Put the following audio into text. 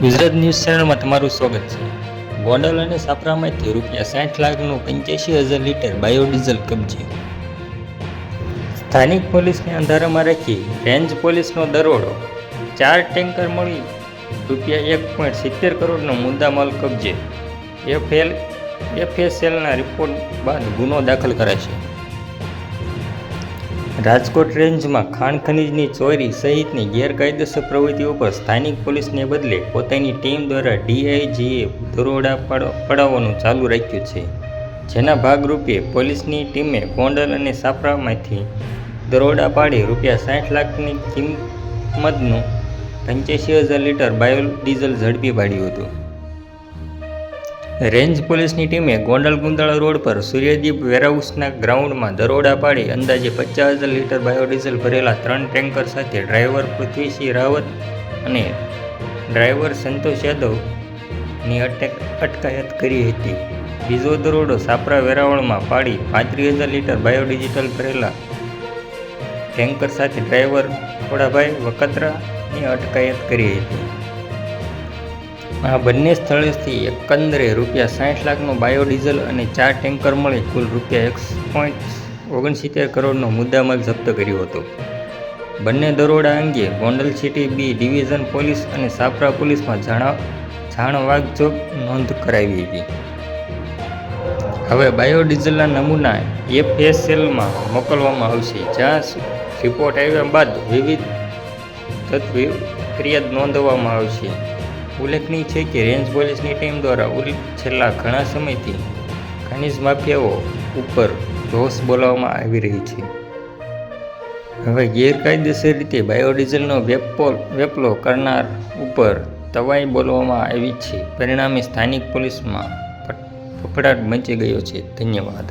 Gujarat news ચેનલમાં તમારું સ્વાગત છે। ગોંડલ અને સાપરામાંથી ₹60 લાખનું 85,000 લીટર બાયોડીઝલ કબજે। સ્થાનિક પોલીસને અંધારામાં રાખી રેન્જ પોલીસનો દરોડો, 4 ટેન્કર મળી ₹1.70 કરોડનો મુદ્દામાલ કબજે। FSLના રિપોર્ટ બાદ ગુનો દાખલ કરાશે। રાજકોટ રેન્જમાં ખાણ ખનીજની ચોરી સહિતની ગેરકાયદેસર પ્રવૃત્તિઓ પર સ્થાનિક પોલીસને બદલે પોતાની ટીમ દ્વારા DIGએ દરોડા પડાવવાનું ચાલુ રાખ્યું છે। જેના ભાગરૂપે પોલીસની ટીમે ગોંડલ અને સાપરામાંથી દરોડા પાડી ₹60 લાખની કિંમતનું 85,000 લીટર બાયોડીઝલ ઝડપી પાડ્યું હતું। રેન્જ પોલીસની ટીમે ગોંડલ ગુંદાળા રોડ પર સૂર્યદીપ વેરહાઉસના ગ્રાઉન્ડમાં દરોડા પાડી અંદાજે 50,000 લીટર બાયોડીઝલ ભરેલા 3 ટેન્કર સાથે ડ્રાઈવર પૃથ્વીસિંહ રાવત અને ડ્રાઈવર સંતોષ યાદવની અટકાયત કરી હતી। બીજો દરોડો સાપરા વેરાવળમાં પાડી 35,000 લીટર બાયોડીઝલ ભરેલા ટેન્કર સાથે ડ્રાઈવર ખોડાભાઈ વકત્રાની અટકાયત કરી હતી। આ બંને સ્થળેથી એકંદરે ₹60 લાખનો બાયોડીઝલ અને 4 ટેન્કર મળી કુલ ₹1.69 કરોડનો મુદ્દામાલ જપ્ત કર્યો હતો। બંને દરોડા અંગે Gondal city B division police અને સાપરા પોલીસમાં જાણવાજોગ નોંધ કરાવી હતી। હવે બાયોડીઝલના નમૂના FSLમાં મોકલવામાં આવશે, જ્યાં રિપોર્ટ આવ્યા બાદ વિવિધ ફરિયાદ નોંધવામાં આવશે। ઉલ્લેખનીય છે કે રેન્જ પોલીસની ટીમ દ્વારા છેલ્લા ઘણા સમયથી ખનીજ માફિયાઓ ઉપર રોષ બોલાવવામાં આવી રહી છે। હવે ગેરકાયદેસર રીતે બાયોડીઝલનો વેપલો કરનાર ઉપર તવાઈ બોલવામાં આવી છે। પરિણામે સ્થાનિક પોલીસમાં ફફડાટ મચી ગયો છે। ધન્યવાદ।